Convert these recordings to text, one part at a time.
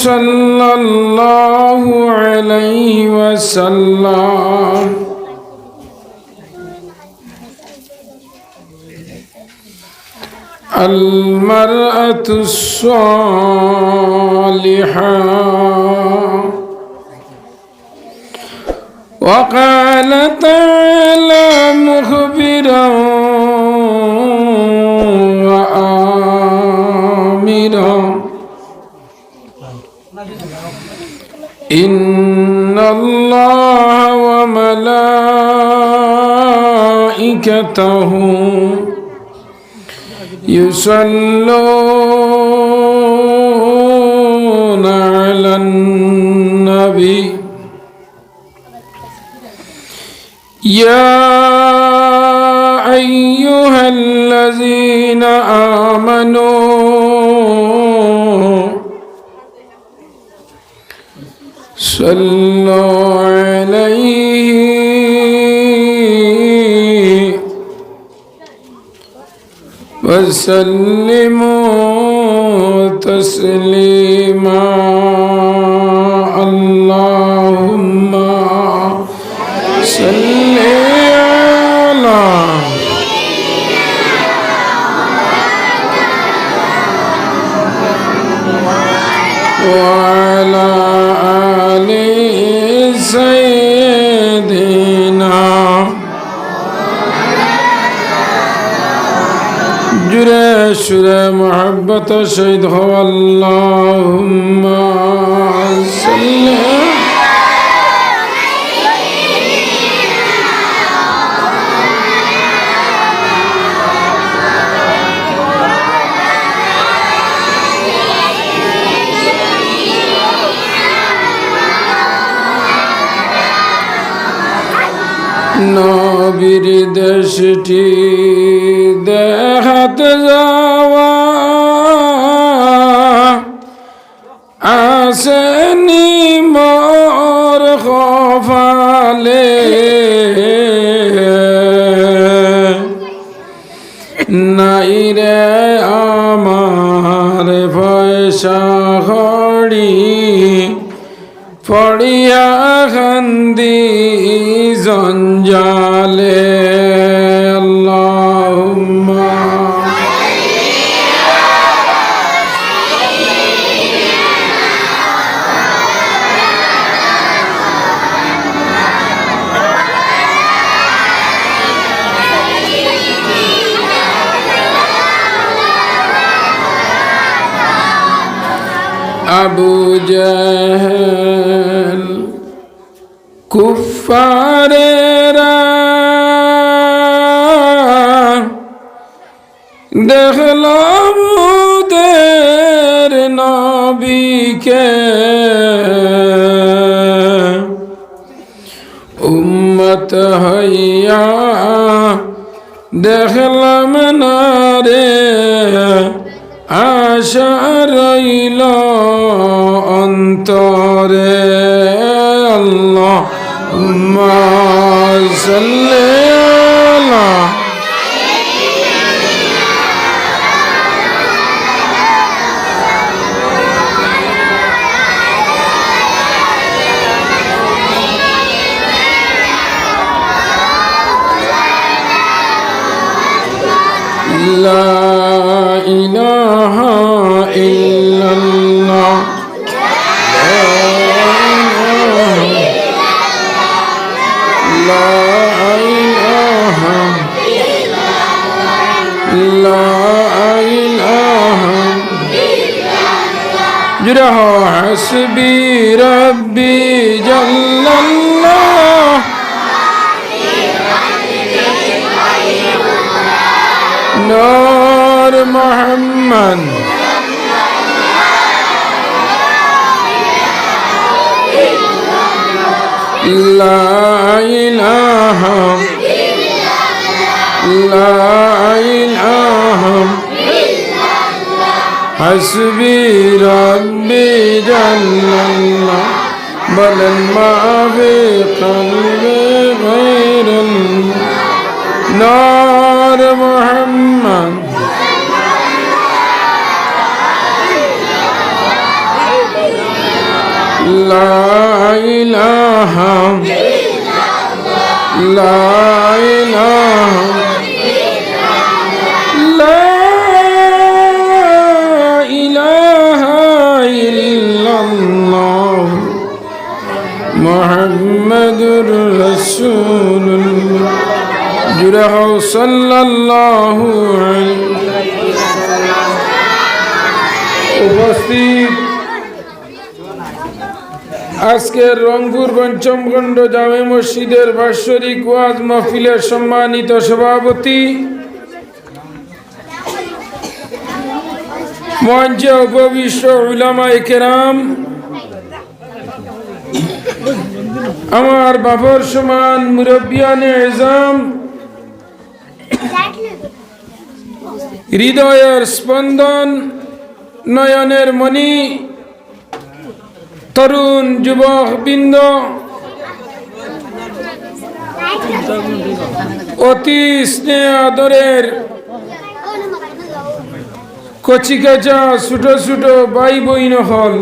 সাল্লাল্লাহু আলাইহি ওয়াসাল্লাম আল মারআতুস সালিহা وقال تعالى مخبرا وآمرا إن الله وملائكته يصلون على النبي يا أيها الذين آمنوا صلوا عليه وسلموا تسليما اللهم صل وعلى آل سيدنا جرى شرى محبة شهد هو اللهم صل নবীর দেশটি দেখাতে যাওয়া আসেনি মোর কপালে নাই রে আমার পয়সা খড়ি পড়িয়া কান্দি জঞ্জালে আল্লাহুম্মা আবু জাহেল কুফারেরা দেখলাম ওদের নবীকে উম্মত হইয়া দেখলাম না রে আশা রইল অন্তরে আল্লাহুম্মা সাল্লি আলা লা ইলাহা ইল্লাল্লাহ লা ইলাহা লা ইলাহা জুড়ে হাসবি রব্বি জাল্লাল্লাহ নূর মুহাম্মদ লা ইলাহা লা ইলাহা হাসবি রব্বি জাল্লাল্লাহ বলেন মা ফি কলবি গায়রুল্লাহ নূর মুহাম্মদ লা ইলাহা লা ইলাহা লা ইলাহা ইল্লাল্লাহ মুহাম্মাদুর রাসূলুল্লাহ জুরাহু সাল্লাল্লাহু আলাইহি উপস্থিত আজকের রংপুর পঞ্চমখণ্ড জামে মসজিদের বাৎসরিক ওয়াজ মাহফিলের সম্মানিত সভাপতি, মঞ্চে উপবিষ্ট উলামায়ে কেরাম, আমার বাবার সমান মুরব্বিয়ানে এজাম, হৃদয়ের স্পন্দন, নয়নের মণি, তরুণ যুবক বৃন্দ, অতি স্নেহ আদরের কচি কাঁচা ছোট ছোট ভাই বইন হল,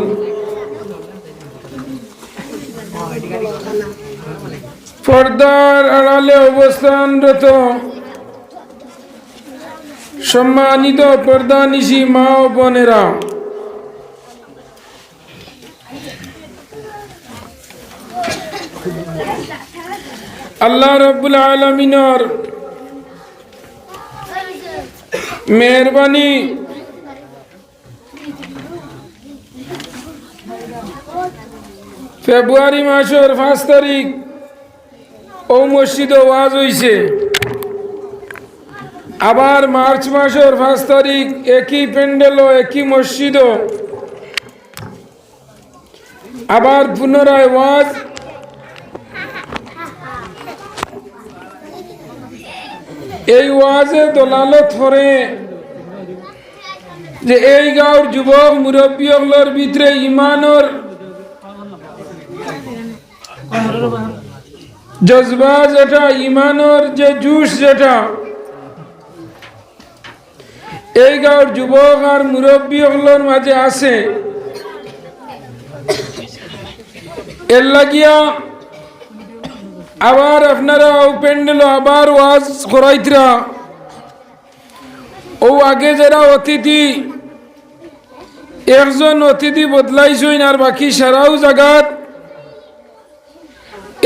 পর্দার আড়ালে অবস্থানরত সম্মানিত পর্দানিশী মা ও বোনেরা, আল্লাহ রাব্বুল আলামিনের মেহরবানি ফেব্রুয়ারি মাসের 5 তারিখ ও মসজিদে ওয়াজ হইছে। আবার মার্চ মাসের 5 তারিখ একই প্যান্ডেল ও একই মসজিদ, আবার পুনরায় ওয়াজ। এই ওয়াজে দলালত করে যে এই গাঁওর যুবক মুরব্বীগুলোর ভিতরে ইমানের জজবা যেটা, ইমানের যে জুস যেটা এই গাঁওর যুবক আর মুরব্বীগুলোর মাঝে আছে, এর লাগিয়া আবার আপনারা ও প্যান্ডেল আবার ওয়াজ করাইতরা। ও আগে যারা অতিথি, একজন অতিথি বদলাইছেন আর বাকি সারাও জায়গাত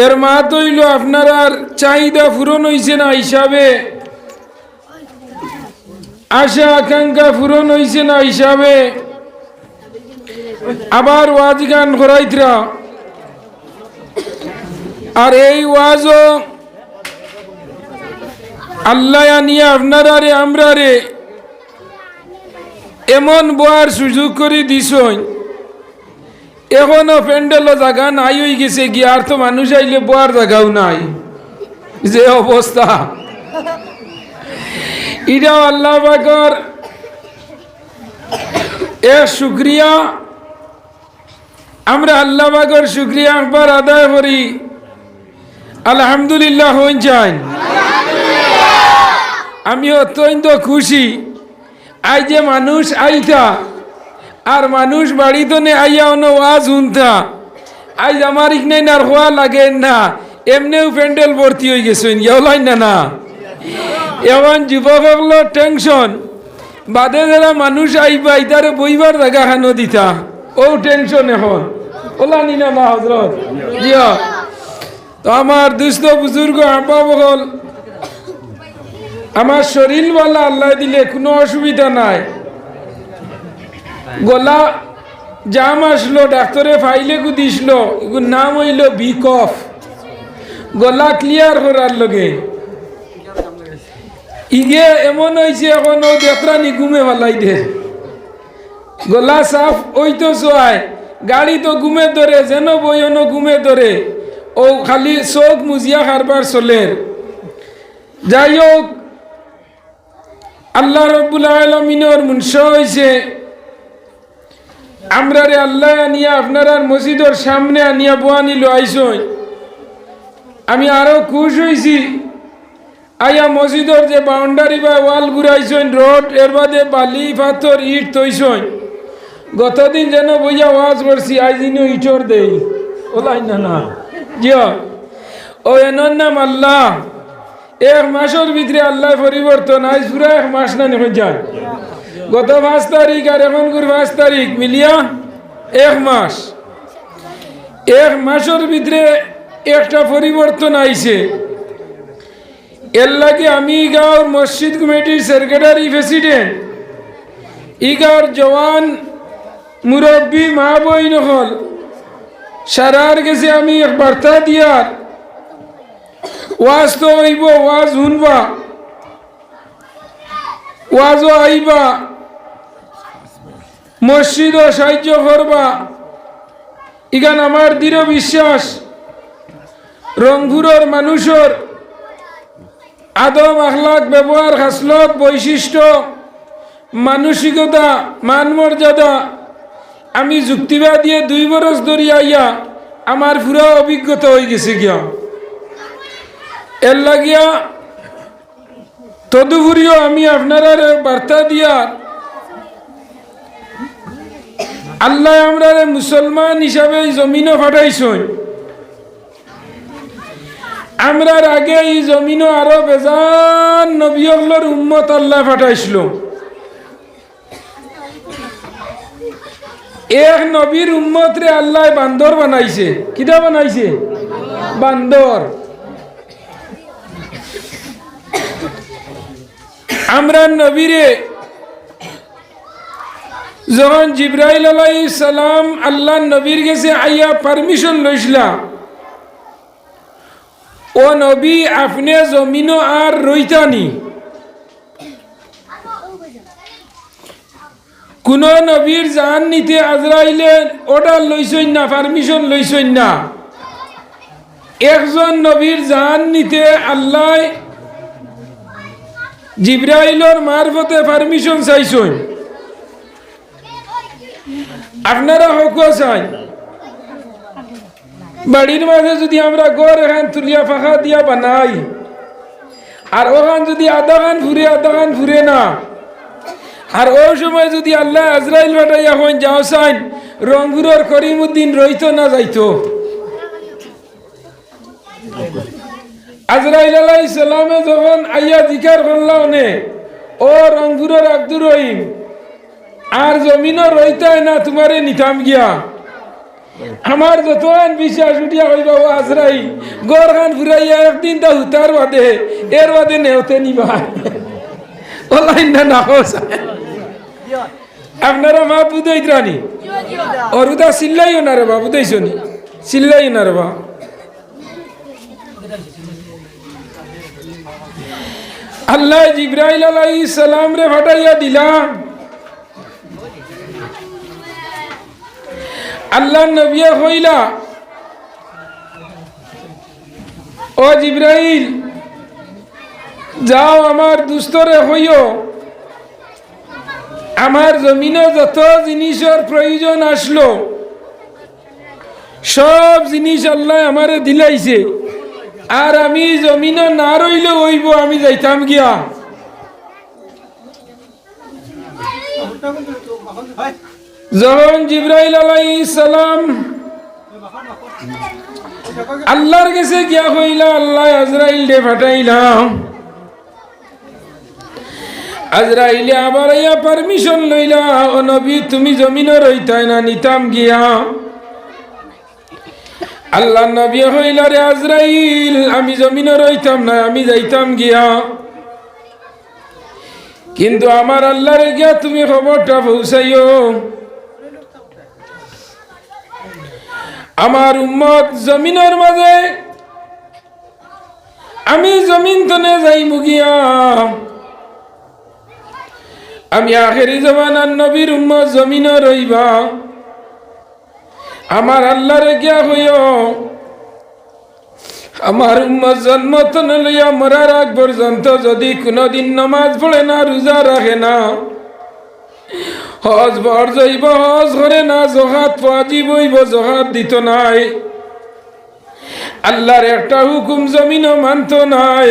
এর মাত হইল আপনার চাহিদা পূরণ হইছে না হিসাবে, আশা আকাঙ্ক্ষা পূরণ হইছে না হিসাবে আবার ওয়াজ গান করাইতরা। আর এই ওয়াজও আল্লাহ আনিয়া আপনারা রে আমরা রে এমন বোয়ার সুযোগ করে দিছই, এখনো প্যান্ডেলও জায়গা নাই হয়ে গেছে গিয়ে, আর তো মানুষ আইলে বোয়ার জায়গাও নাই, যে অবস্থা। এটাও আল্লাহ পাকের শুক্রিয়া। আমরা আল্লাহ পাকের শুক্রিয়া একবার আদায় করি, আলহামদুলিল্লাহ হইন চাই। আমি অত্যন্ত খুশি আই যে মানুষ আইতা আর মানুষ বাড়িতে নে আইয়া অন্য ওয়াজ শুনতা। আজ আমার ইকনে আর হওয়া লাগে না, এমনিও প্যান্ডেল ভর্তি হয়ে গেছেন, ইলাই না না। এখন যুবকগুলোর টেনশন বাদে যারা মানুষ আইবা ইতারে বইবার জায়গা খানো দিতা, ও টেনশন এখন ওলানি না না হজরত জিয়া। তো আমার দুস্থ বুজুর্গ আব্বা বল, আমার শরীর বলা আল্লাহ দিলে কোনো অসুবিধা নাই। গলা জাম আসলো, ডাক্তারে ফাইলে গু দিছিল, এগুর নাম হইল বিকফ, গলা ক্লিয়ার করার লগে। ইগে এমন হয়েছে এখন ও দেত্রানি ঘুমে ফেলাই দে, গলা সাফ ওই তো সোয়ায়, গাড়ি তো ঘুমে ধরে, যেন বইন ঘুমে ধরে, ও খালি চোখ মুজিয়া কারবার চলের। যাই হোক, আল্লাহ রাব্বুল আলামিনের মুনশা হয়েছে আমরা রে আল্লাহ আনিয়া আপনার মসজিদের সামনে আনিয়া বোয়ানি লো আইসই। আমি আরো খুশ হয়েছি, আইয়া মসজিদের যে বাউন্ডারি বা ওয়াল ঘুরাইছেন, রোড এর বাদে বালি পাথর ইট তৈছেন, গতদিন যেন বইয়া ওয়াজ করছি আজ দিন ইটর দেই ওলাই না না জিও ও এনর নাম আল্লাহ এক মাসের ভিতরে আল্লাহ পরিবর্তন আজ পুরা এক মাস না নেমে যায় গত 5 তারিখ আর এখন 5 তারিখ মিলিয়া এক মাস এক মাসের ভিতরে একটা পরিবর্তন আইছে এর লাগে আমি গাঁওর মসজিদ কমিটির সেক্রেটারি প্রেসিডেন্ট ইগার জওয়ান মুরব্বী মা বইন হল সারার গেছে আমি এক বার্তা দিয়ার ওয়াজ তো হইব ওয়াজ শুনবা ওয়াজও আইবা মসজিদও সাহায্য করবা ইগান আমার দৃঢ় বিশ্বাস রংপুরের মানুষের আদব আখলাক ব্যবহার খাসলত বৈশিষ্ট্য মানসিকতা মান মর্যাদা আমি যুক্তিবাদ দিয়ে 2 বরস ধরে আইয়া আমার পুরা অভিজ্ঞতা হয়ে গেছে গিয়া এর লাগিয়া তদুপরিও আমি আপনারা বার্তা দিয়া আল্লাহ আমরা মুসলমান হিসাবে জমিনও ফাটাইছই আমরার আগে এই জমিনও আরো বেজান নবীর উম্মত আল্লাহ ফাটাইছিল এক নবীর উম্মত রে আল্লাহ বান্দর বানাইছে কিটা বানাইছে বান্দর আমরা নবীরে যখন জিব্রাইল আলাইহিস সালাম আল্লাহ নবীর কাছে আইয়া পারমিশন লইছিলা ও নবী আপনি জমিনও আর রইতানি কোন নবীর জান নিতে আজরাইলে অর্ডার লইছই না পারমিশন লইছই না একজন নবীর জান নিতে আল্লাহ জিব্রাইলের মারফতে পারমিশন চাইছই আপনারা হক চাই বাড়ির মাঝে যদি আমরা গড় এখান তুলিয়া ফাঁকা দিয়া বানাই আর ওখান যদি আধা খান ফুরে না আর ওই সময় যদি আল্লাহ আজরাইল ফাটাই এখন যাও চাইন রংপুরের করিমউদ্দিন রইতো না যাইতো আজরাইল আলাইহিস সালামে যখন আইয়া জিকার করলাম নে ও রংপুরের আব্দুর রহিম আর জমিনও রইতাই না তোমারে নিতাম গিয়া আমার যতক্ষণ বিশ্বাস উঠিয়া হইবা ও আজরাইল গড় খান ফুরাইয়া একদিন তা হুতার বাদে এর বাদে নেওতে নিবা ওলাই না না আপনারা মা বুঝাইত রানি অরুদা চিল্লাইও না রে বা বুঝাইছ নি চিল্লাইও না রে বা আল্লাহ জিব্রাইল আলাইহিস সালাম রে ফাটাইয়া দিলাম আল্লাহ নবী হইলা ও জিব্রাইল যাও আমার দুস্তরে হইও আমার জমিনে যত জিনিসের প্রয়োজন আসলো সব জিনিস আল্লাহ আমারে দিলাইছে আর আমি জমিনে না রইলে হইব আমি যাইতাম গিয়া যখন জিব্রাইল আলাইহিস সালাম আল্লাহর কাছে গিয়া হইলা আল্লাহ আজরাইল দে ফাটাইলাম আজরাইলে আবার আইয়া পারমিশন লইলা ও নবী তুমি জমিনে রইতাই না নিতাম গিয়া আল্লাহ নবী হইলা রে আজরাইল আমি জমিনে রইতাম না আমি যাইতাম গিয়া কিন্তু আমার আল্লাহরে গিয়া তুমি খবরটা পৌঁছাইও আমার উম্মত জমিনের মাঝে আমি জমিন তনে যাইমু গিয়া আমি আখেরি জমানার নবীর উম্মত জমিনে রইবা আমার আল্লাহরে গিয়া হইও আমার উম্মত জন্ম তনে লইয়া মরার আগ পর্যন্ত যদি কোনদিন নামাজ পড়ে না রোজা রাখে না হজ বর যাইব হজ করে না জহাত ওয়াজিব হইব জহাত দিত নাই আল্লাহর একটা হুকুম জমিনও মানত নাই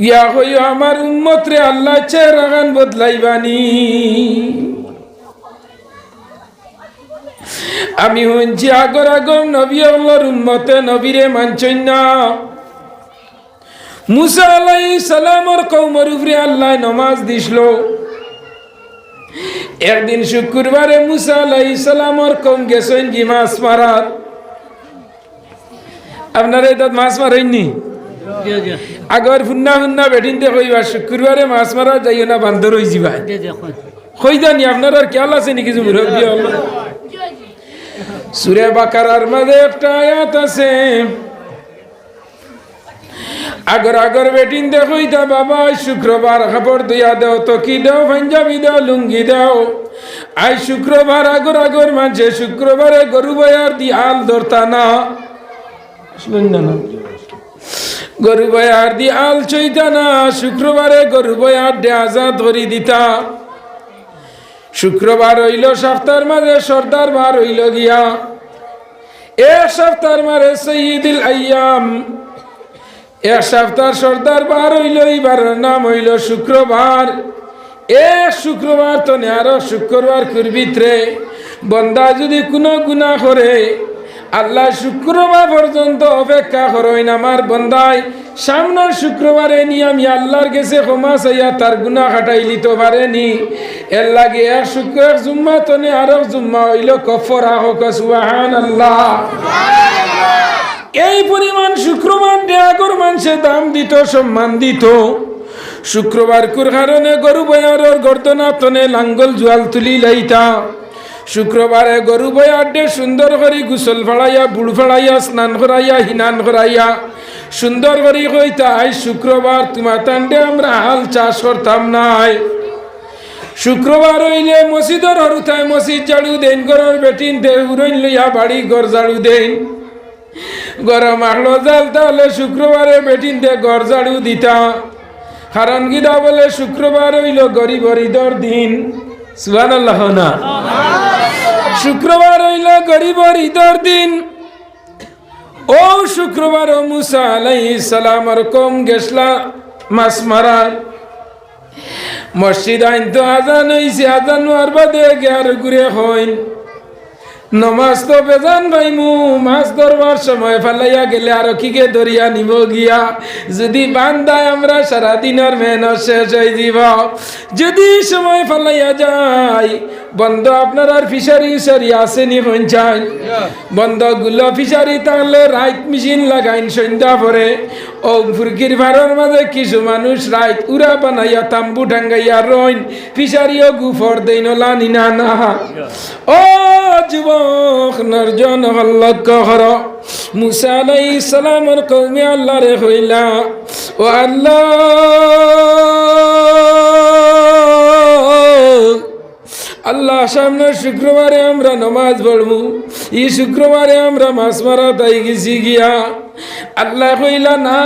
ইয়া হইও আমার উম্মত রে আল্লাহ চেহারা গান বদলাইবানি আমি শুনছি আগর আগর নবী আল্লাহর উম্মতে নবীরে মানছই না। মুসা আলাইহিস সালামর কওমের উপরে আল্লাহ নামাজ দিছিল। একদিন শুক্রবারে মুসা আলাইহিস সালামর কওম গেছেন কি মাছ মারার। আপনারা এটা মাছ মারেননি? আগর ফুন্না ফুন্না বেটিনতে কইবা শুক্রবারে মাছ মারা যাইও না, বান্দর হয়ে যাবা। কই জানি আপনার আর খেয়াল আছে নাকি? সূরা বাকারার মাঝে একটা আয়াত আছে, আগর আগর বেটিন দেখইতা বাবা শুক্রবার কাপড় ধুইয়া দাও, তকি দাও, পাঞ্জাবি দাও, লুঙ্গি দাও। আজ শুক্রবার আগর আগর মাঝে শুক্রবারে গরু বয়ার দি আল ধরতা না, গরু বয়ার দি আল চইতা না, শুক্রবারে গরু বয়ার দে আজাদ ধরি দিতা। শুক্রবার হইল সপ্তাহের মাঝে সর্দার বার হইল গিয়া, এক সপ্তাহের মাঝে সঈদুল আইয়াম, এক সপ্তাহ সর্দার বার হইল, এইবার নাম হইল শুক্রবার। এক শুক্রবার তো আরো শুক্রবার ভিতরে বন্দা যদি কোনো গুনাহ করে আল্লাহ শুক্রবার পর্যন্ত অপেক্ষা করেন আমার বন্দায় সামনের শুক্রবারে নিয়ে আমি আল্লাহর কাছে ক্ষমা চাইয়া তার গুনাহ কাটাই লিতে পারেনি। এর লাগে এক শুক্র এক জুম্মা তনে আরো জুম্মা হইল কফরা হোক, সুবহানাল্লাহ। এই পরিমাণ শুক্রবার আগর মানুষে দাম দিত, সম্মান দিত। শুক্রবার কুর কারণে গরু বয়ারর গর্দনা তনে লাঙ্গল জোয়াল তুলি লাইতা। শুক্রবারে গরু বয়াডে সুন্দর করে গুসল ফড়াইয়া, বুড় ফড়াইয়া, স্নান করাইয়া, হিনান করাইয়া সুন্দর করে কইতা আই শুক্রবার তোমার তান্ডে আমরা হাল চাষ করতাম নাই। শুক্রবার হইলে মসজিদর হরুতায় মসজিদ ঝাড়ু দেন, গরর বেটিন দে উড়ইন লইয়া বাড়ি ঘর ঝাড়ু দেন। গরম আহলো জাল তাহলে শুক্রবারে বেটিন দে ঘর ঝাড়ু দিতা। কারণ গিদা বলে শুক্রবার হইল গরিবর ঈদর দিন, সুবহানাল্লাহ না? শুক্রবার হইল গরিবর ঈদর দিন। ও শুক্রবার মুসা আলাইহিস সালামর কওম গেছলা মাছ মারার। মসজিদ আইন তো আজান হইছে, আজান হওয়ার বাদে গিয়ার ঘুরে হইন নমাজ তো বেজান ভাইমু, মাছ ধরবার সময় ফেলাইয়া গেলে আর কিকে ধরিয়া নিব গিয়া। যদি বান্দায় আমরা সারাদিনের মেহনত শেষ হয়ে যাব। যদি সময় ফেলাইয়া যাই বন্ধ আপনার আর ফিশারি উসারি আসেনি পঞ্চায় বন্ধগুলো ফিশারি তাহলে রাইট মেশিন লাগাইন সন্ধ্যা পরে। ও ফুরকির ভাড়ার মাঝে কিছু মানুষ রাইট উড়া বানাইয়া তাম্বু ঢাঙ্গাইয়া রইন, ফিশারিও গুফর দেইন লানি না না। ও যুবক নরজন লক্ষ্য কর, মুসা আলাইহিস সালামের কওমে আল্লাহরে কইলা ও আল্লাহ আল্লাহ সামনে শুক্রবারে আমরা নামাজ পড়বো, এই শুক্রবারে আমরা মাছ মারা তাই গেছি গিয়া। আল্লাহ কইলা না,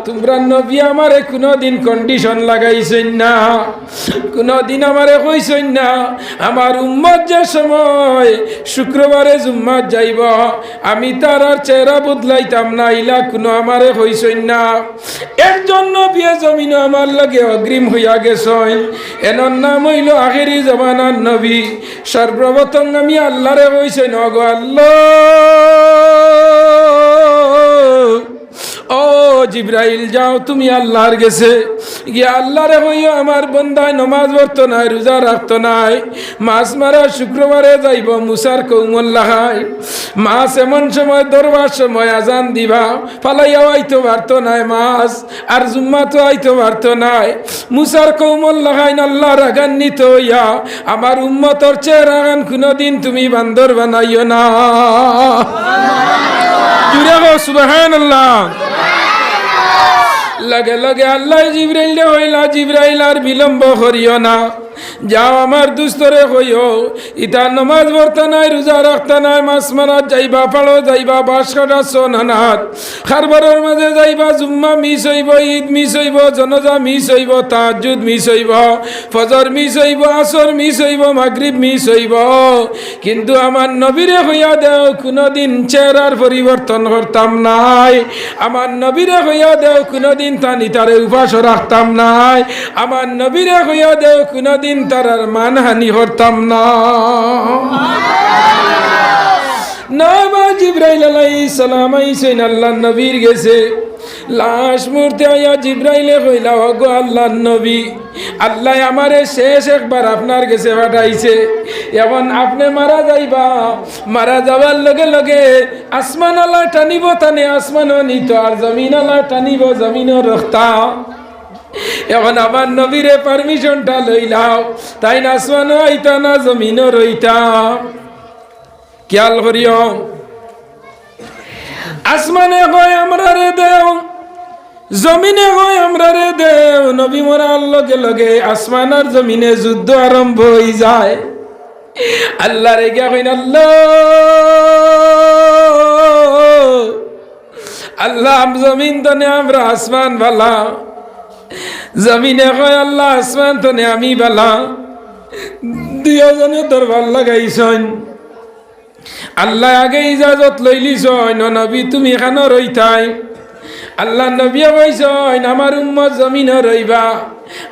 তোমরা নবী আমারে কোনদিন কন্ডিশন লাগাইছেন না, কোনদিন আমারে কইছেন না আমার উম্মত যে সময় শুক্রবারে জুম্মাত যাইব আমি তার আর চেহারা বদলাইতাম না, ইলা কোনো আমারে কইছেন না। একজন নবী জমিন আমার লাগে অগ্রিম হইয়া গেছেন, এনার নাম হইল আখেরি জমানার নবী। সর্বপ্রথম আমি আল্লাহরে কইছেন ওগো আল্লাহ, ও জিব্রাইল যাও তুমি আল্লাহর গেছে গিয়া আল্লাহরে হইও আমার বন্দায় নমাজ পড়তো নাই, রোজা রাখতো নাই, মাছ মারা শুক্রবারে যাইব মুসার কৌমল্লাহাই। মাছ এমন সময় ধরবার সময় আজান দিবা ফালাইয়াও আইতো পারতো নাই মাছ, আর জুম্মা তো আইতো পারতো নাই। মুসার কৌমল্লাহাই আল্লাহ রাগান্বিত হইয়া আমার উম্মতর চেহারা কোনদিন তুমি বান্দর বানাইও না। জুড়ে গো সুবহানাল্লাহ। লগে লগে আল্লাহ জিব্রাইল হইলা জিব্রাইল আর বিলম্ব করিও না, যাও আমার দুস্তরে হইও ইতা নমাজ পড়তা নাই, রোজা রাখতা নাই, মাছ মারাত যাইবা, পাড়ো যাইবা, বাঁশ কাটা সোনানাথ খারবারের মাঝে যাইবা, জুম্মা মিস হইব, ঈদ মিস হইব, জনজা মিস হইব, তাহাজ্জুদ মিস হইব, ফজর মিস হইব, আসর মিস হইব, মাগরিব মিস হইব। কিন্তু আমার নবীরে হইয়া দেও কোনদিন চেহারার পরিবর্তন করতাম নাই, আমার নবীরে হইয়া দেও কোনদিন তানি তারে উপাস রাখতাম নাই, আমার নবীরে হইয়া দেও কোনদিন তার মানহানি করতাম না। আলাইহিস সালাম আইছেন আল্লাহর নবীর গেছে লাশ মুহূর্তে আয়া জিব্রাইলে কইলা ওগো আল্লাহর নবী আল্লাহ আমারে শেষ একবার আপনার কাছে পাঠাইছে এখন আপনি মারা যাইবা মারা যাওয়ার লগে লগে আসমান আল্লাহ টানিব টানে আসমানও নিত আর জমিন আল্লাহ টানিব জমিনও রখতা এখন আমার নবীরে পারমিশনটা লইলাও তাই না আসমানও আইতা না জমিনও রইতা খেয়াল করিও আসমানে হয় আমরা রে দেও জমিনে হয় আমরা রে দেও নবী মরার লগে লগে আসমান আর জমিনে যুদ্ধ আরম্ভ হয়ে যায় আল্লাহ রে গিয়া কইন আল্লাহ আল্লাহ জমিন তনে আমরা আসমান ভালা জমিনে কয় আল্লাহ আসমান তনে আমি ভালা দুজনে দরবার লাগাইছন আল্লাহ আগে ইজাজত লইলিছন নবী তুমি এখানে রইতাই আল্লাহ নবী কইছন আমার উম্মত জমিনে রইবা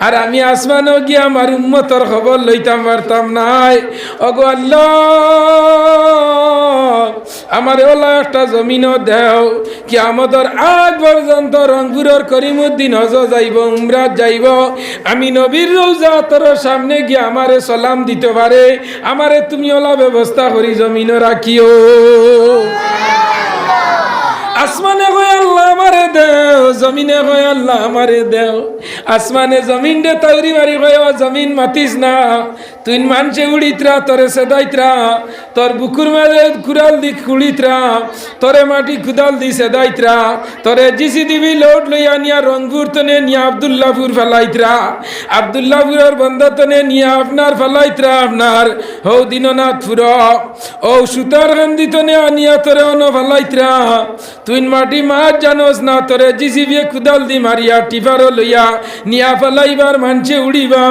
আর আমি আসমানও গিয়া আমার উম্মতর খবর লইতাম পারতাম নাই ওগো আল্লাহ আমার ওলা একটা জমিনও দেও কি আমাদের আগ পর্যন্ত রংপুরের করিমউদ্দিন হজ যাইব উমরাত যাইব আমি নবীর রওজা তোর সামনে গিয়া আমারে সালাম দিতে পারে আমারে তুমি ওলা ব্যবস্থা করি জমিনও রাখিও আসমানে কয় আল্লাহ আমারে দেও জমিনে কয় আল্লাহ আমারে দেও আসমানে জমিন দে তৈরি মারি কয় জমিন মাতিস না তুই মানছে উড়িতরা তোরে সেদাইতরা তোর বুকুর মাঝে কুড়াল দি কুড়িতরা তোরে মাটি কুদাল দি সেদাইতরা তোরে জিসি দিবি লোড লইয়া নিয়া রংপুর তনে নিয়া আব্দুল্লাহপুর ফেলাইতরা আব্দুল্লাহপুরের বন্ধ তনে নিয়া আপনার ফেলাইতরা আপনার হৌ দিননাথপুর ও সুতার গান্ধী তনে আনিয়া তোরে অন ফেলাইতরা তুই মাটি মাছ জানোস না তোরে জিসিবি কুদাল দি মারিয়া টিপারও লইয়া নিয়া ফেলাইবার মানছে উড়িবা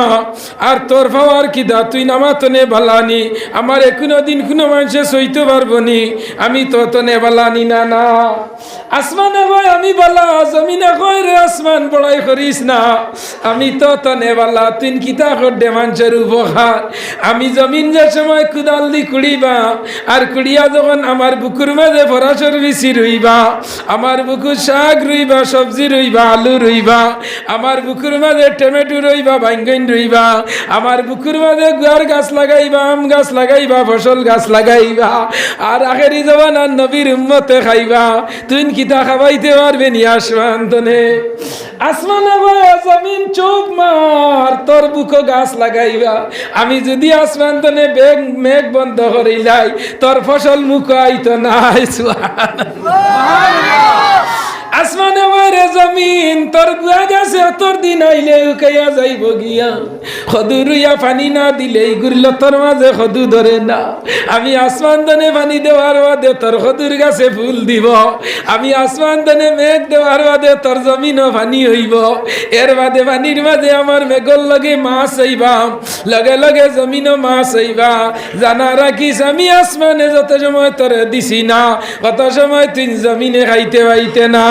আর তোর ফাওয়ার কিদা তুই নামাতনে বালানি আমার কোনো দিন কোনো মানুষে সইতে পারবো নি আমি তো তনে বালানি না না আসমানে কয় আমি বালা জমিনে কয় রে আসমান বড়াই করিস না আমি তো তনে বালা তুই কিতা করডে মানুষের উপকার আমি জমিন যে সময় কুদাল দি কুড়িবা আর কুড়িয়া যখন আমার বুকুর মাঝে ফরাসর বেশি রইবা আমার বুকুর শাক রইবা সবজি রইবা আলু রইবা আমার বুকুর মাঝে টমেটো রইবা বাইঙ্গন রইবা আমার বুকুর মাঝে গুয়ার গাছ লাগাইবা আম গাছ লাগাইবা ফসল গাছ লাগাইবা আর আখেরি জবানার নবীর উম্মতে খাইবা তুই কিতা খাবাইতে পারবে নি আসমান তনে আসমানে জমিন চুপ মার তোর বুকো গাছ লাগাইবা আমি যদি আসমান তনে বেগ মেঘ বন্ধ করিলাই তোর ফসল মুখ আইতো নাই আসমানে মারে জমিন তোর গুয়া গাছে তোর দিন আইলে উকাইয়া যাইব গিয়া খদু রুইয়া পানি না দিলে গুরল তোর মাঝে খদু ধরে না আমি আসমান দনে পানি দেওয়ার বাদে তোর খদুর গাছে ফুল দিব আমি আসমান দনে মেঘ দেওয়ার বাদে তোর জমিনও পানি হইব এর বাদে পানির মাঝে আমার মেঘর লগে মাছ হইবা লগে লগে জমিনও মাছ হইবা জানা রাখিস আমি আসমানে যত সময় তোরে দিছি না কত সময় তুই জমিনে খাইতে পাইতে না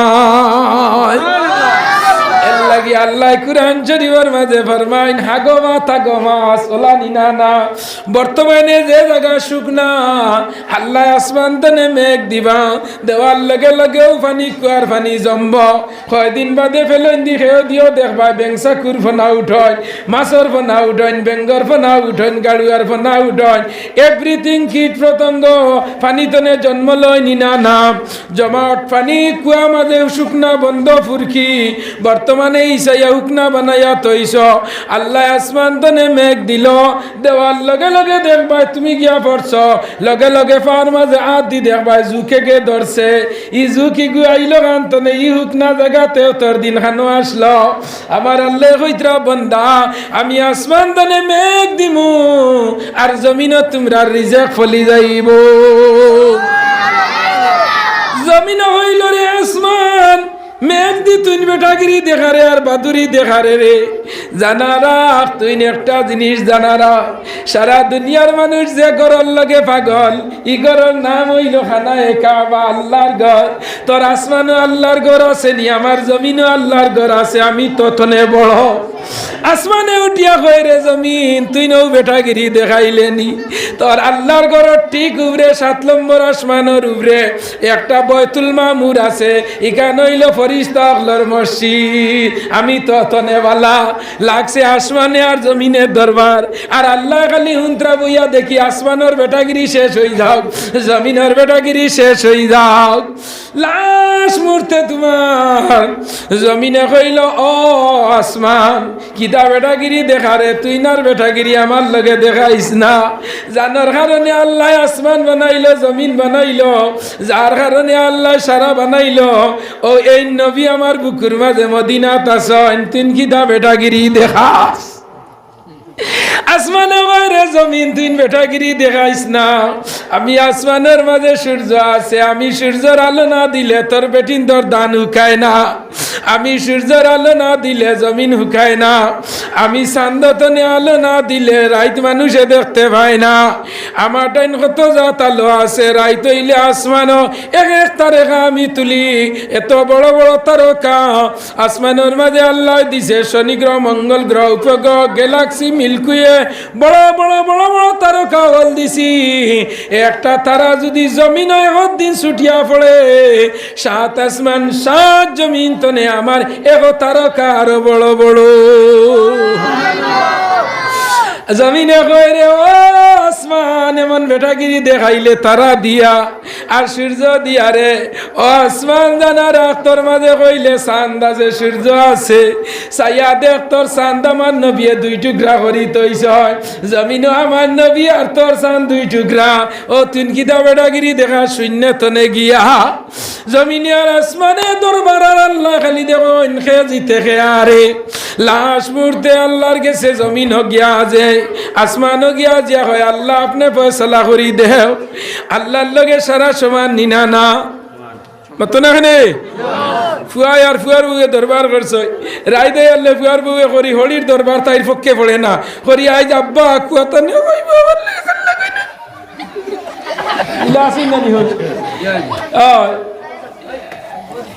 লাগি আল্লাহ কুরআন শরীফের মাঝে ফরমাইন হাগো মা থাগো মাছ ওলানি না না বর্তমানে যে জায়গা শুকনা আল্লাহ আসমান তনে মেঘ দিবা দেওয়ার লগে লগেও পানি কুয়ার পানি জমব কয়দিন বাদে ফেলেন দি খেয়েও দিও দেখবা বেংসাকুর ফোনা উঠন মাছর ফোনা উঠন বেঙ্গর ফোনা উঠন গাড়ুয়ার ফোনা উঠন এভরিথিং কীট পতঙ্গ পানি তনে জন্ম লয় নিনা নাম জমাট পানি কুয়া মাঝে শুকনা বন্ধ ফুরকি বর্তমানে ইসাইয়া হুকনা বানাইয়া তৈছ আল্লাহ আসমান তনে মেঘ দিল দেওয়ার লগে লগে দেখবা তুমি গিয়া পড়ছ লগে লগে ফার মাঝে হাত দি দেখবা জুকে গে ধরছে ই জুকি গু আইল গান তনে ই হুকনা জায়গাতে তোর দিন খানো আসলো আমার আল্লাহ কইত্রা বন্দা আমি আসমান তনে মেঘ দিমু আর জমিনও তোমরা রিজেক ফলি যাইব জমিন হইল রে আসমান মেঘ দি তুই বেটাগিরি দেখারে আর বাদুরি দেখারে রে জানা রাখ তুই একটা জিনিস জানা রাখ, সারা দুনিয়ার মানুষ যে ঘরের লগে পাগল, ই ঘরের নাম হইল খানায়ে কাবা, আল্লাহর ঘর। তোর আসমানও আল্লাহর ঘর আছে নি, আমার জমিনও আল্লাহর ঘর আছে, আমি ততনে বড়। আসমানে উঠিয়া কয় রে জমিন তুই নৌ বেটাগিরি দেখাইলেনি, তোর আল্লাহর ঘরের ঠিক উপরে 7 নম্বর আসমানের উপরে একটা বয়তুল মামুর আছে, ইখান হইল ফরিস্তা আল্লাহর মসজিদ। আমি ততনে বালা লাগছে আসমানে আর জমিনের দরবার, আর আল্লাহ খালি হুন্ত্রা বইয়া দেখি আসমানের বেটাগিরি শেষ হয়ে যাও, জমিনের বেটাগিরি শেষ হয়ে যাও। লাশ মুহূর্তে তোমার জমিনে কইল ও আসমান কিতা বেটাগিরি দেখারে, তুই নার বেটাগিরি আমার লগে দেখাইস না। জানার কারণে আল্লাহ আসমান বানাইলো, জমিন বানাইলো, যার কারণে আল্লাহ সারা বানাইলো। ও এই নবী আমার বুকুর মাঝে মদিনাত আছেন, তুই কিতা বেটাগিরি দেখাস? আসমানে বাইরে জমিন তুই বেটাগিরি দেখাইস না। আমি আসমানের মাঝে সূর্য আছে, আমি সূর্যের আলো না দিলে তোর বেটিন তোর দান হুকায় না, আমি সূর্যের আলো না দিলে জমিন হুকায় না, আমি চান্দতনে আলো না দিলে রাইত মানুষে দেখতে পায় না। আমার টাইম কত জাত আলো আছে, রাইত হইলে আসমানও এক এক তারকা আমি তুলি, এত বড় বড় তারকা আসমানের মাঝে আল্লাহ দিছে। শনি গ্রহ, মঙ্গল গ্রহ, উপগ্রহ, গ্যালাক্সি, মিল্কুয়ে, বড় বড় বড় বড় তারকা হল দিছি। একটা তারা যদি জমিন দিন ছুটিয়া পড়ে, 7 আসমান 7 জমিন তনে আমার এক তারকা আরো বড় বড়। জমিনে কয় রে ও আসমান এমন বেটাগিরি দেখাইলে তারা দিয়া আর সূর্য দিয়া রে। ও আসমান জানা রাখ তোর মাঝে কইলে চাঁদ আছে, সূর্য আছে, চাইয়া দেখ তোর চাঁদ আমার নবী 2 টুকরা করি তৈছ, জমিনও আমার নবী আর তোর চাঁদ 2 টুকরা। ও তুই কিতা বেটাগিরি দেখা শূন্য তনে গিয়া জমিনে আর আসমানে দরবার আল্লাহ খালি দেখো ইনখে জিতে খে আরে। লাশ মুহূর্তে আল্লাহর গেছে জমিন গিয়া যে আসমানও গিয়া যা হয় আল্লাহ আপনি ফয়সালা করি দেও। আল্লাহর লগে সারা সমান নিনা না মত না খানে ফুয়াই আর ফুয়ার বউয়ে দরবার করছে, রায় দেয় আল্লাহ ফুয়ার বউয়ে করি হলির দরবার তাইর পক্ষে পড়ে না করি আইজ আব্বা কুয়াতা নিয়ে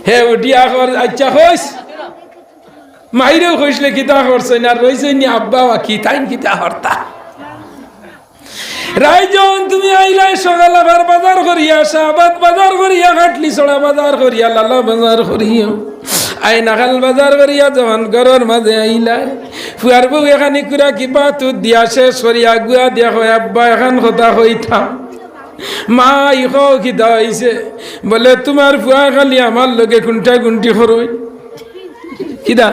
হে উঠিয়া কর আচ্ছা হইস মাইরেও কইসলে কিতা করছে না রইছে নি আব্বা কি তাই কিতা হরতা রাইজন তুমি আইলাই সকাল আবার বাজার করিয়া শাহবাদ বাজার করিয়া কাটলি ছড়া বাজার করিয়া লালা বাজার করিয়া আই নাখাল বাজার করিয়া যখন ঘরের মাঝে আইলাই ফুয়ার বউ এখানে কুড়া কিবা তুত দিয়া শেষ করিয়া গুয়া দিয়া হয় আব্বা এখন কথা হইতাম। মা ইহ কিতা হইছে বলে তোমার ফুয়া খালি আমার লগে গুন্টা গুন্টি করই কিদা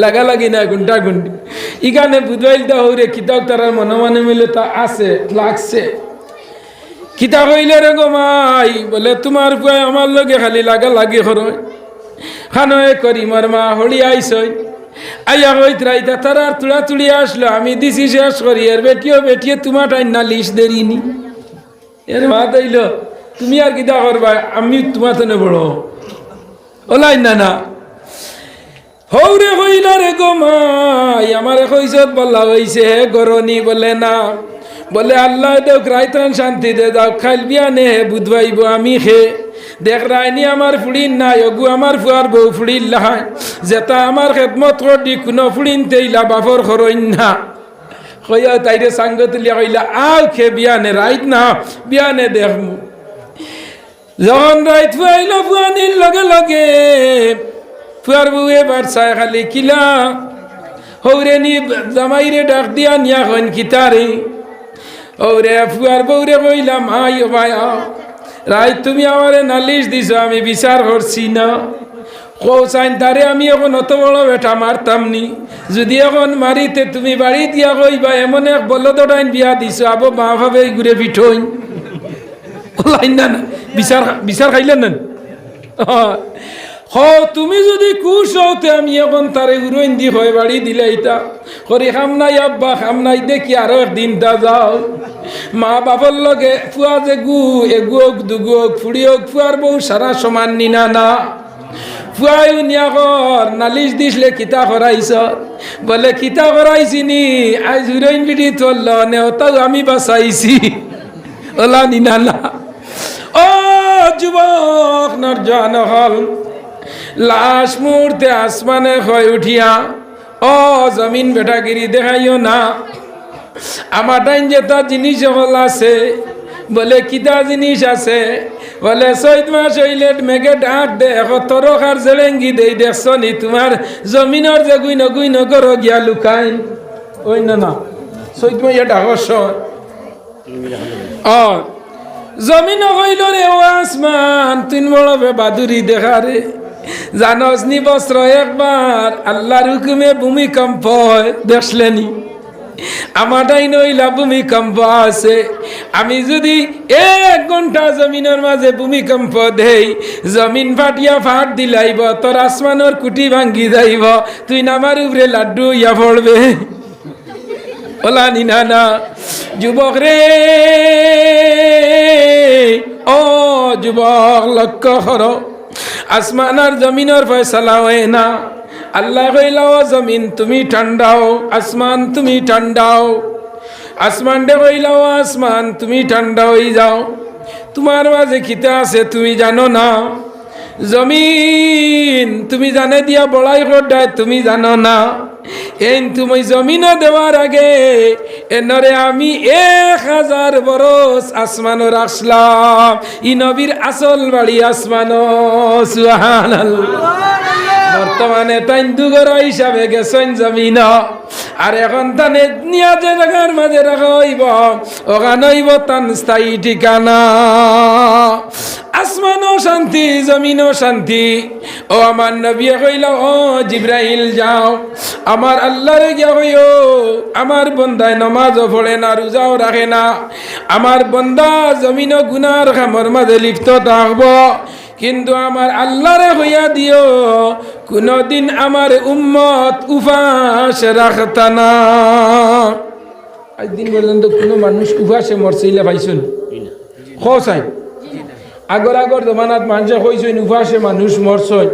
লাগা লাগি না গুন্টা গুন্টি ইখানে বুধবাইল দা হইরে কিতাব তারা মনে মনে মিলে তা আছে লাগছে কিতা হইলে রে গো মাই বলে তোমার ফুয়া আমার লগে খালি লাগা লাগি করই খানয়ে করি মার মা হলি আইসই আইয়া হইত রাইতা তারা তুড়া তুড়ি আসলো আমি দিছি শেষ করি এর বেটিয়ে তোমার টাইম না লিস দেরিনি এর মা তাইল তুমি আর কিতা করবা আমি তোমার তো বড় ওলাই না না হৌরে হইলা রে গো মাই আমার কইসত বলা হইছে হে গরনি বলে না বলে আল্লাহ দেখ রাইতান শান্তি দে যাও খাইল বিয়া নে হে বুধবাইব আমি খে দেখ রাইনি আমার ফুড়িন নাই অগু আমার ফুয়ার বউ ফুড়িল লাহাই যেটা আমার খেদমত করি কোনো ফুড়িন তেইলা বাপর খরইন না কইয়া তাইরে সাঙ্গ তুলিয়া কইলা আও খে বিয়া নে রাইত না বিয়া নে দেখমু যখন রাইত ফুয়াইল ফুয়ানির লগে লগে ফুয়ার বউ এবার চায় খালি কিলা হৌরে নি জামাইরে ডাক দিয়া নিয়া হন কিতারে হৌরে ফুয়ার বউরে কইলাম আই ভাই রাই তুমি আমারে নালিশ দিছ আমি বিচার করছি না কৌসাইন তারে আমি এখন অত বড় বেটা মারতাম নি যদি এখন মারিতে তুমি বাড়ি দিয়া কইবা এমন এক বলদাইন বিয়া দিছ আবো মা ভাবে ঘুরে পিঠইন ওলাইন না না বিচার খাইলেন না তুমি যদি খুশ হতে আমি এখন তারে উড়ইন দি হয় বাড়ি দিলে এটা করি খাম নাই আব্বা খাম নাই দেখি আরো একদিন দা যাও মা বাবার লগে ফুয়া যে গু এগুক দুগুক ফুড়িওক ফুয়ার বউ সারা সমান নিনা না ফুয়াই উনিয়া কর নালিশ দিসলে কিতা করাইছ বলে কিতা করাইছি নি আজ হিরোইন বিডি তোল নেওতাও আমি বাঁচাইছি ওলা নিনালা ও যুবক নরজান হল লাশ মুহূর্তে আসমানে হয়ে উঠিয়া ও জমিন বেটাগিরি দেখাইও না আমার টাইম যেটা জিনিস হল আছে বলে কিতা জিনিস আছে বলে 4 মাস হইলে মেঘে ডাক দে এখন তরকার জেলেঙ্গি দেই দেখছ নি তোমার জমিনের যে গুইন করো গিয়া লুকাইন ওই না 4 মাস ডাকস জমিন হইল রে ও আসমান তিন বড় বাদুরি দেখা রে জানস নি বস্ত্র একবার আল্লাহর হুকুমে ভূমিকম্প দেখলেনি আমারটাই নইলা ভূমিকম্প আছে আমি যদি 1 ঘন্টা জমিনের মাঝে ভূমিকম্প দেই জমিন ফাটিয়া ফাট দিলাইব তোর আসমানের কুটি ভাঙ্গি যাইব তুই নামার উপরে লাড্ডু ইয়া পড়বে ওলা নিনা না যুবক রে ও যুবক লক্ষ্য করো আসমান আর জমিনের ফয়সালা হয় না আল্লাহ কইলাও জমিন তুমি ঠান্ডাও আসমান তুমি ঠান্ডাও আসমান ডে কইলাও আসমান তুমি ঠান্ডা হয়ে যাও তোমার মাঝে খিতা আছে তুমি জানো না জমিন তুমি জানে দিয়া বড়াই করডায় তুমি জানো না এই তুমি জমিনও দেওয়ার আগে এনরে আমি 1000 বরস আসমানো রাখলাম ই নবীর আসল বাড়ি আসমানো সুবহানাল্লাহ বর্তমানে তাই দুগর হিসাবে গেছেন জমিন আর এখন তানে নিয়া যে জায়গার মাঝে রাখা হইব ওখানে হইব তান স্থায়ী ঠিকানা আসমানও শান্তি জমিনও শান্তি ও আমার নবী কইল ও জিব্রাইল যাও আমার আল্লাহরে গিয়া হইও আমার বন্দায় নামাজও পড়ে না রোজাও রাখে না আমার বন্দা জমিনও গুনার খামর মাঝে লিপ্ত থাকব কিন্তু আমার আল্লাহরে হইয়া দিও কোনদিন আমার উম্মত উপাস রাখতা না আজ দিন পর্যন্ত কোনো মানুষ উপাসে মরছিলা পাইছুন খাই আগর জমানাত মানুষে কইছেন উপাসে মানুষ মরছই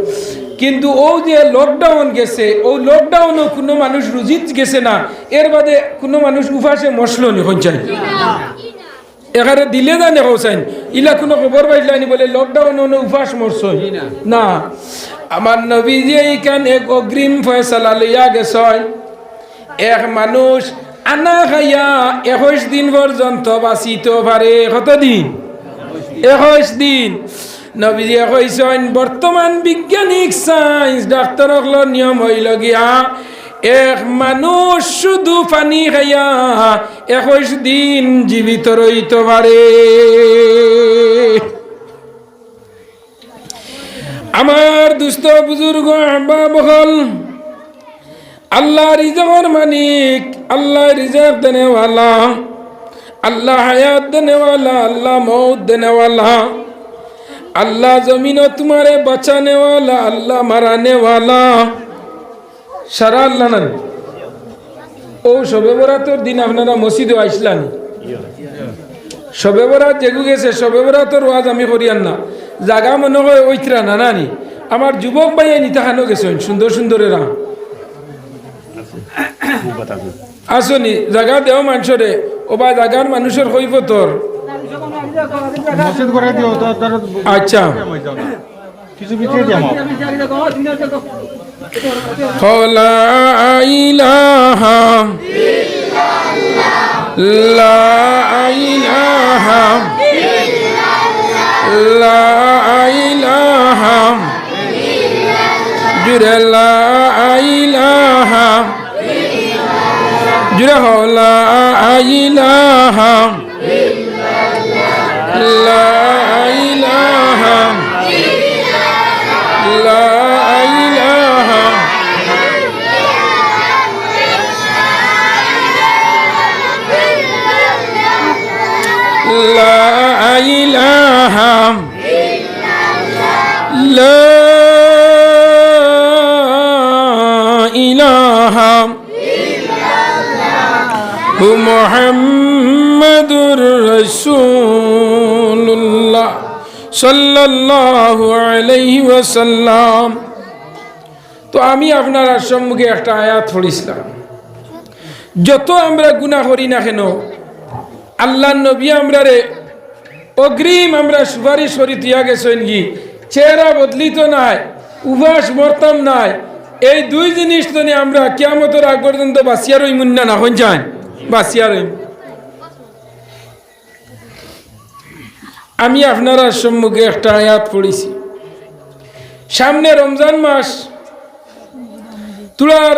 কিন্তু ও যে লকডাউন গেছে ও লকডাউনও কোনো মানুষ রুজিত গেছে না এর বাদে কোনো মানুষ উপাসে মরছিল নি হইছেন এখানে দিলে জানে হোসেন ইলা কোনো খবর পাইলানি বলে লকডাউন উপাস মরছই না আমার নবী যে এইখান এক অগ্রিম ফয়সালা লইয়া গেছেন এক মানুষ আনা খাইয়া 21 দিন পর্যন্ত বাঁচিতে পারে কতদিন 21 দিন নবীজি কইছেন বর্তমান বৈজ্ঞানিক সায়েন্স ডাক্তার হল নিয়ম হইল গিয়া এক মানুষ শুধু পানি খাইয়া 21 দিন জীবিত রইতে পারে আমার দুস্থ বুজুর্গ আহবাব হল আল্লাহ রিজকের মালিক আল্লাহ রিজক দেনেওয়ালা अल्लाह हयात देने वाला अल्लाह मौत देने वाला अल्लाह ज़मीनों तुम्हारे बचाने वाला अल्लाह मराने वाला सारा अल्लाह ना ओ शबे बरातर दिन अपनारा मस्जिदे आइसलानी शबे बरात जेगु गेছে शबे बरातर ওয়াজ আমি করিয়ান না জায়গা মনে হয় ওইতরা না নানি আমার যুবক ভাই নিতাখানো গেছেন সুন্দর সুন্দরেরা আসনি জায়গা দেও মানুষরে ও বা জায়গার মানুষের হইব তোর আচ্ছা কিছু বিক্রি দিয়াম লা ইলাহা লা ইলাহা লা ইলাহা জুরে লা ইলাহা জুরে হো লা ইলাহা লা ইলাহা লা ইলাহা লা ইলাহা লা ইলাহা মুহাম্মাদুর রাসূলুল্লাহ সাল্লাল্লাহু আলাইহি ওয়াসাল্লাম তো আমি আপনার সম্মুখে একটা আয়াত পড়িছিলাম, যত আমরা গুনাহ করি না কেন আল্লাহ নবী আমরারে অগ্রিম আমরা সুপারিশ করি দিয়া গেছেন কি চেহারা বদলিত নাই, উবাস মরতাম নাই। এই দুই জিনিস তো আমরা কিয়ামতের আগ পর্যন্ত বাঁচিয়া রইমুন না, না হন যান বাঁচিয়া রইম। আমি আপনারা সম্মুখে একটা আয়াত পড়েছি, সামনে রমজান মাস, তুলার